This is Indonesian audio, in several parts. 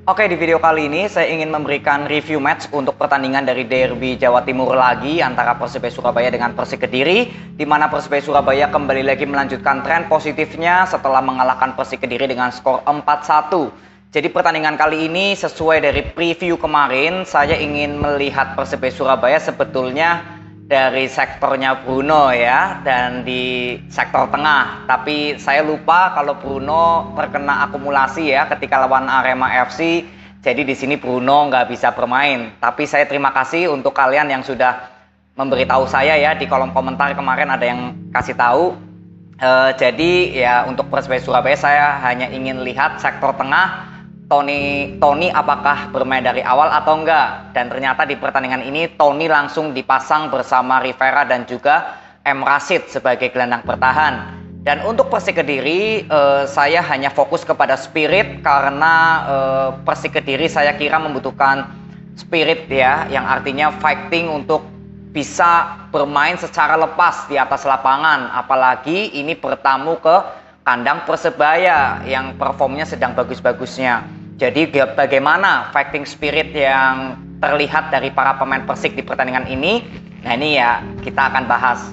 Oke, di video kali ini saya ingin memberikan review match untuk pertandingan dari Derby Jawa Timur lagi antara Persebaya Surabaya dengan Persik Kediri, di mana Persebaya Surabaya kembali lagi melanjutkan tren positifnya setelah mengalahkan Persik Kediri dengan skor 4-1. Jadi pertandingan kali ini sesuai dari preview kemarin, saya ingin melihat Persebaya Surabaya sebetulnya dari sektornya Bruno ya, dan di sektor tengah. Tapi saya lupa kalau Bruno terkena akumulasi ya ketika lawan Arema FC. Jadi di sini Bruno nggak bisa bermain. Tapi saya terima kasih untuk kalian yang sudah memberitahu saya ya di kolom komentar kemarin, ada yang kasih tahu. Jadi ya untuk Persebaya Surabaya saya hanya ingin lihat sektor tengah. Tony apakah bermain dari awal atau enggak, dan ternyata di pertandingan ini Tony langsung dipasang bersama Rivera dan juga M. Rashid sebagai gelandang bertahan. Dan untuk Persik Kediri saya hanya fokus kepada spirit karena Persik Kediri saya kira membutuhkan spirit ya, yang artinya fighting untuk bisa bermain secara lepas di atas lapangan, apalagi ini bertamu ke kandang Persebaya yang performnya sedang bagus-bagusnya. Jadi bagaimana fighting spirit yang terlihat dari para pemain Persik di pertandingan ini? Nah ini ya kita akan bahas.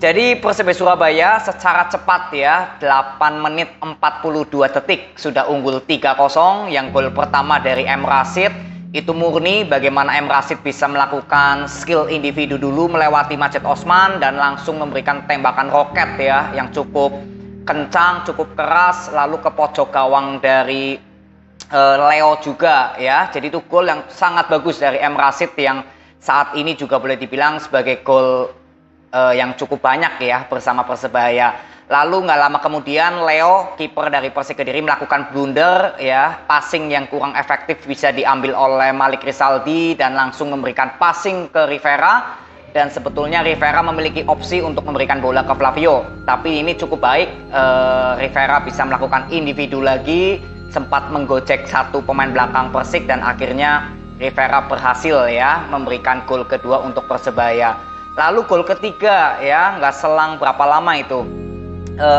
Jadi Persebaya Surabaya secara cepat ya 8 menit 42 detik sudah unggul 3-0. Yang gol pertama dari M. Rashid itu murni bagaimana M. Rashid bisa melakukan skill individu dulu melewati Majid Osman dan langsung memberikan tembakan roket ya yang cukup kencang, cukup keras, lalu ke pojok gawang dari Leo juga ya. Jadi itu gol yang sangat bagus dari M. Rashid yang saat ini juga boleh dibilang sebagai gol yang cukup banyak ya bersama Persebaya. Lalu nggak lama kemudian Leo, kiper dari Persik Kediri, melakukan blunder ya, passing yang kurang efektif bisa diambil oleh Malik Rizaldi dan langsung memberikan passing ke Rivera. Dan sebetulnya Rivera memiliki opsi untuk memberikan bola ke Flavio, tapi ini cukup baik, Rivera bisa melakukan individu lagi, sempat menggocek satu pemain belakang Persik dan akhirnya Rivera berhasil ya memberikan gol kedua untuk Persebaya. Lalu gol ketiga ya nggak selang berapa lama itu,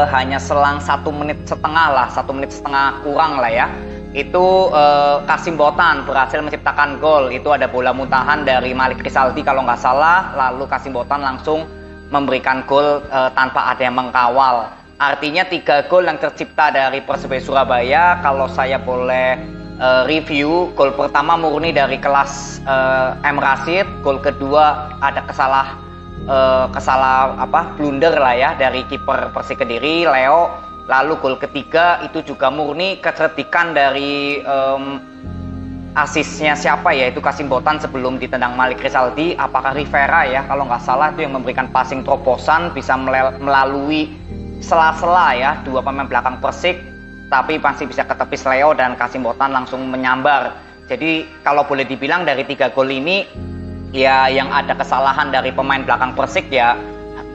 hanya selang 1 menit setengah lah, 1 menit setengah kurang lah ya. Itu Kasim Botan berhasil menciptakan gol. Itu ada bola muntahan dari Malik Rizaldi kalau nggak salah, lalu Kasim Botan langsung memberikan gol tanpa ada yang mengkawal. Artinya 3 gol yang tercipta dari Persebaya Surabaya. Kalau saya boleh review, gol pertama murni dari kelas M. Rashid, gol kedua ada blunder lah ya dari kiper Persik Kediri Leo. Lalu gol ketiga itu juga murni kecerdikan dari asisnya siapa ya, itu Kasim Botan sebelum ditendang Malik Rizaldi, apakah Rivera ya kalau nggak salah, itu yang memberikan passing terobosan bisa melalui sela-sela ya dua pemain belakang Persik, tapi masih bisa ketepis Leo dan Kasim Botan langsung menyambar. Jadi kalau boleh dibilang dari 3 gol ini ya yang ada kesalahan dari pemain belakang Persik ya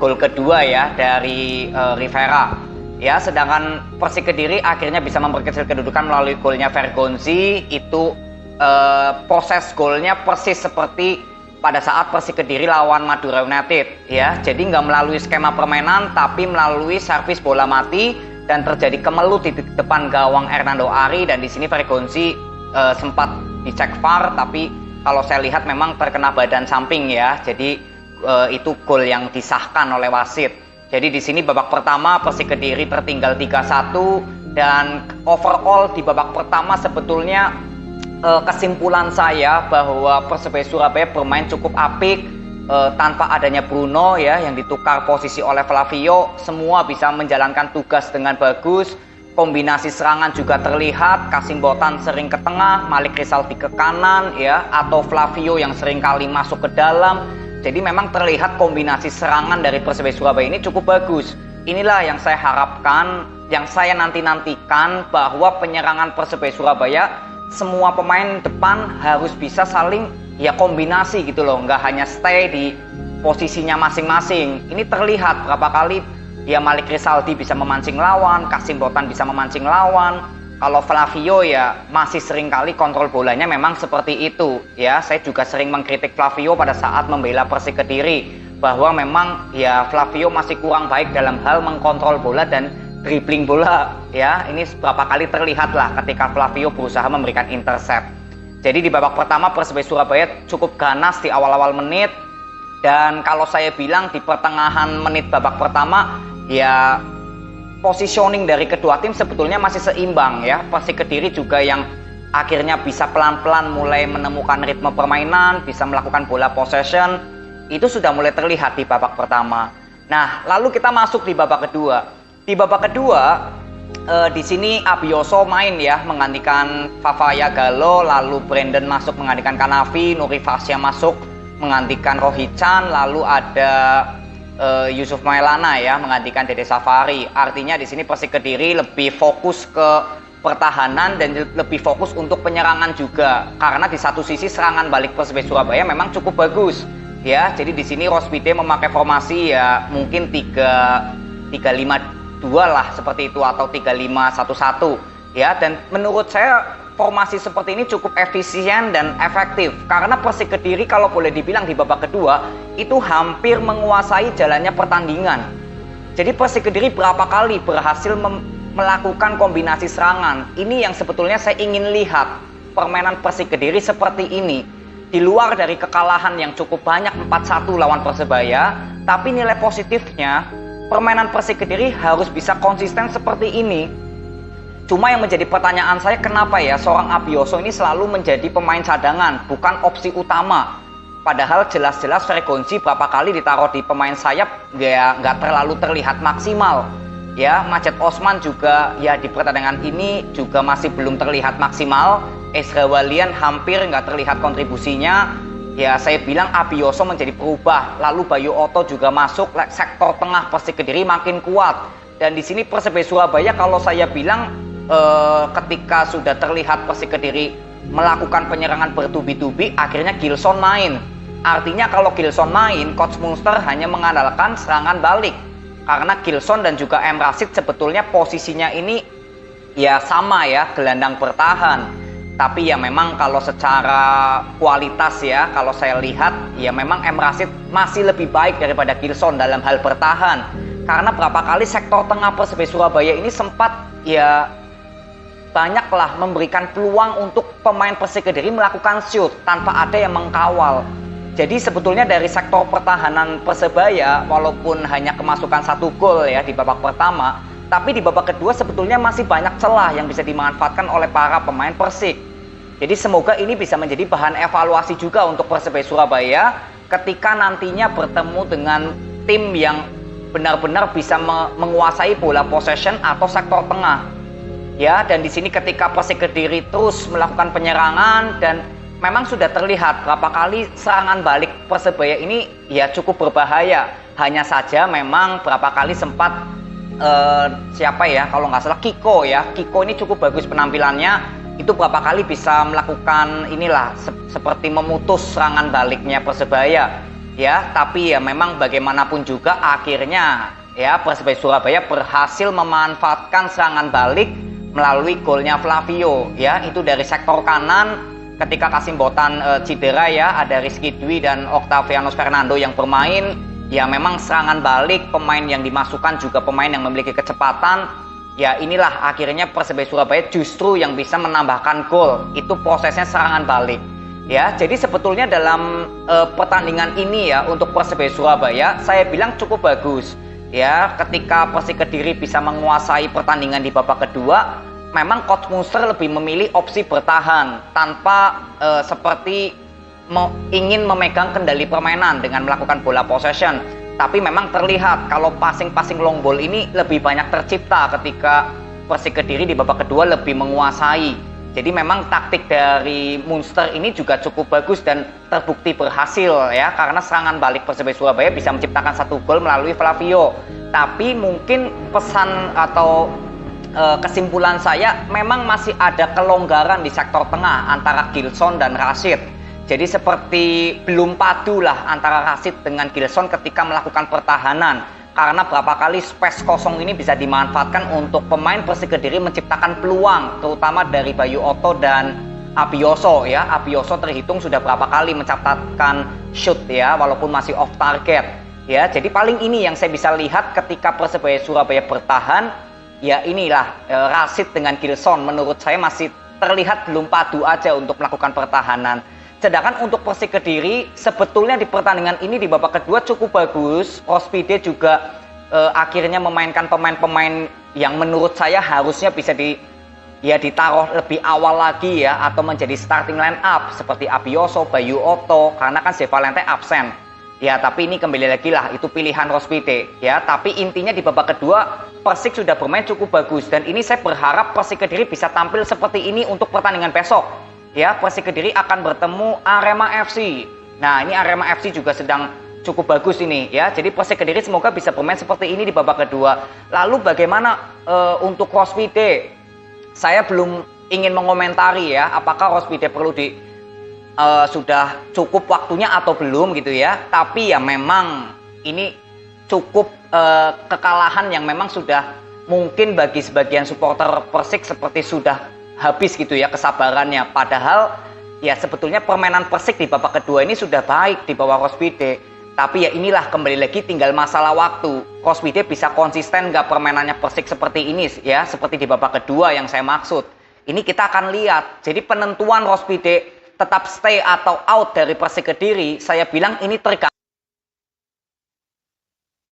gol kedua ya dari Rivera ya, sedangkan Persik Kediri akhirnya bisa memperkecil kedudukan melalui golnya Vergonzi. Itu proses golnya persis seperti pada saat Persik Kediri lawan Madura United ya. Jadi nggak melalui skema permainan tapi melalui servis bola mati dan terjadi kemelut di depan gawang Hernando Ari, dan di sini Vergonzi sempat dicek VAR tapi kalau saya lihat memang terkena badan samping ya. Jadi itu gol yang disahkan oleh wasit. Jadi di sini babak pertama Persik Kediri tertinggal 3-1, dan overall di babak pertama sebetulnya kesimpulan saya bahwa Persebaya Surabaya bermain cukup apik tanpa adanya Bruno ya yang ditukar posisi oleh Flavio. Semua bisa menjalankan tugas dengan bagus. Kombinasi serangan juga terlihat, Kasim Botan sering ke tengah, Malik Rizaldi ke kanan ya, atau Flavio yang sering kali masuk ke dalam. Jadi memang terlihat kombinasi serangan dari Persebaya Surabaya ini cukup bagus. Inilah yang saya harapkan, yang saya nantikan, bahwa penyerangan Persebaya Surabaya semua pemain depan harus bisa saling ya kombinasi gitu loh, nggak hanya stay di posisinya masing-masing. Ini terlihat berapa kali ya Malik Rizaldi bisa memancing lawan, Kasim Botan bisa memancing lawan. Kalau Flavio ya masih sering kali kontrol bolanya memang seperti itu ya. Saya juga sering mengkritik Flavio pada saat membela Persik Kediri bahwa memang ya Flavio masih kurang baik dalam hal mengkontrol bola dan dribbling bola ya. Ini beberapa kali terlihat lah ketika Flavio berusaha memberikan intercept. Jadi di babak pertama Persebaya Surabaya cukup ganas di awal-awal menit, dan kalau saya bilang di pertengahan menit babak pertama ya positioning dari kedua tim sebetulnya masih seimbang ya. Persik Kediri juga yang akhirnya bisa pelan-pelan mulai menemukan ritme permainan, bisa melakukan bola possession, itu sudah mulai terlihat di babak pertama. Nah, lalu kita masuk di babak kedua. Di babak kedua, di sini Abioso main ya, menggantikan Fafaya Gallo, lalu Brandon masuk menggantikan Kanavi, Nuri Fasya masuk menggantikan Rohichan, lalu ada Yusuf Maelana ya menggantikan Dede Safari. Artinya di sini Persik Kediri lebih fokus ke pertahanan dan lebih fokus untuk penyerangan juga, karena di satu sisi serangan balik Persebaya Surabaya memang cukup bagus ya. Jadi di sini Rospide memakai formasi ya mungkin 3-5-2 lah seperti itu, atau 3-5-1-1 ya. Dan menurut saya formasi seperti ini cukup efisien dan efektif, karena Persik Kediri kalau boleh dibilang di babak kedua itu hampir menguasai jalannya pertandingan. Jadi Persik Kediri berapa kali berhasil melakukan kombinasi serangan. Ini yang sebetulnya saya ingin lihat permainan Persik Kediri seperti ini. Di luar dari kekalahan yang cukup banyak 4-1 lawan Persebaya, tapi nilai positifnya permainan Persik Kediri harus bisa konsisten seperti ini. Cuma yang menjadi pertanyaan saya, kenapa ya seorang Abioso ini selalu menjadi pemain cadangan, bukan opsi utama. Padahal jelas-jelas Fregonzi berapa kali ditaruh di pemain sayap nggak terlalu terlihat maksimal. Ya, Majed Osman juga ya di pertandingan ini juga masih belum terlihat maksimal. Ezra Walian hampir nggak terlihat kontribusinya. Ya, saya bilang Abioso menjadi berubah. Lalu Bayu Otto juga masuk, sektor tengah Persik Kediri makin kuat. Dan di sini Persebaya Surabaya kalau saya bilang ketika sudah terlihat Persik Kediri melakukan penyerangan bertubi-tubi, akhirnya Gilson main. Artinya kalau Gilson main, Coach Munster hanya mengandalkan serangan balik. Karena Gilson dan juga M. Rashid sebetulnya posisinya ini ya sama ya, gelandang bertahan. Tapi ya memang kalau secara kualitas ya, kalau saya lihat ya memang M. Rashid masih lebih baik daripada Gilson dalam hal bertahan. Karena berapa kali sektor tengah Persebaya Surabaya ini sempat ya banyaklah memberikan peluang untuk pemain Persik Kediri melakukan shoot tanpa ada yang mengkawal. Jadi sebetulnya dari sektor pertahanan Persebaya, walaupun hanya kemasukan 1 gol ya di babak pertama, tapi di babak kedua sebetulnya masih banyak celah yang bisa dimanfaatkan oleh para pemain Persik. Jadi semoga ini bisa menjadi bahan evaluasi juga untuk Persebaya Surabaya ketika nantinya bertemu dengan tim yang benar-benar bisa menguasai bola possession atau sektor tengah. Ya, dan di sini ketika Persik Kediri terus melakukan penyerangan dan memang sudah terlihat berapa kali serangan balik Persebaya ini ya cukup berbahaya. Hanya saja memang berapa kali sempat siapa ya, kalau nggak salah Kiko ya. Kiko ini cukup bagus penampilannya. Itu berapa kali bisa melakukan inilah seperti memutus serangan baliknya Persebaya. Ya, tapi ya memang bagaimanapun juga akhirnya ya Persebaya Surabaya berhasil memanfaatkan serangan balik melalui golnya Flavio ya. Itu dari sektor kanan. Ketika Kasim Botan cedera ya, ada Rizky Dwi dan Octavianus Fernando yang bermain. Ya memang serangan balik, pemain yang dimasukkan juga pemain yang memiliki kecepatan. Ya inilah akhirnya Persebaya Surabaya justru yang bisa menambahkan gol. Itu prosesnya serangan balik. Ya, jadi sebetulnya dalam pertandingan ini ya untuk Persebaya Surabaya saya bilang cukup bagus. Ya, ketika Persik Kediri bisa menguasai pertandingan di babak kedua, memang Coach Munster lebih memilih opsi bertahan tanpa seperti ingin memegang kendali permainan dengan melakukan bola possession. Tapi memang terlihat kalau passing-passing long ball ini lebih banyak tercipta ketika Persik Kediri di babak kedua lebih menguasai. Jadi memang taktik dari Munster ini juga cukup bagus dan terbukti berhasil ya, karena serangan balik Persebaya Surabaya bisa menciptakan 1 gol melalui Flavio. Tapi mungkin pesan atau kesimpulan saya memang masih ada kelonggaran di sektor tengah antara Gilson dan Rashid. Jadi seperti belum padu lah antara Rashid dengan Gilson ketika melakukan pertahanan. Karena berapa kali space kosong ini bisa dimanfaatkan untuk pemain Persik Kediri menciptakan peluang, terutama dari Bayu Otto dan Abioso ya. Abioso terhitung sudah berapa kali mencatatkan shoot ya, walaupun masih off target ya. Jadi paling ini yang saya bisa lihat ketika Persebaya Surabaya bertahan ya inilah Rashid dengan Gilson menurut saya masih terlihat belum padu aja untuk melakukan pertahanan. Sedangkan untuk Persik Kediri sebetulnya di pertandingan ini di babak kedua cukup bagus. Rospide juga akhirnya memainkan pemain-pemain yang menurut saya harusnya bisa ditaruh lebih awal lagi ya, atau menjadi starting line up seperti Abioso, Bayu Otto, karena kan Zevalente absen. Ya, tapi ini kembali lagi lah, itu pilihan Rospide ya. Tapi intinya di babak kedua Persik sudah bermain cukup bagus, dan ini saya berharap Persik Kediri bisa tampil seperti ini untuk pertandingan besok. Ya, Persik Kediri akan bertemu Arema FC. Nah, ini Arema FC juga sedang cukup bagus ini ya. Jadi Persik Kediri semoga bisa bermain seperti ini di babak kedua. Lalu bagaimana untuk Rospide? Saya belum ingin mengomentari ya, apakah Rospide perlu sudah cukup waktunya atau belum gitu ya. Tapi ya memang ini cukup kekalahan yang memang sudah mungkin bagi sebagian supporter Persik seperti sudah habis gitu ya kesabarannya. Padahal ya sebetulnya permainan Persik di babak kedua ini sudah baik di bawah Rospide. Tapi ya inilah kembali lagi tinggal masalah waktu. Rospide bisa konsisten nggak permainannya Persik seperti ini ya, seperti di babak kedua yang saya maksud. Ini kita akan lihat. Jadi penentuan Rospide tetap stay atau out dari Persik Kediri, saya bilang ini tergantung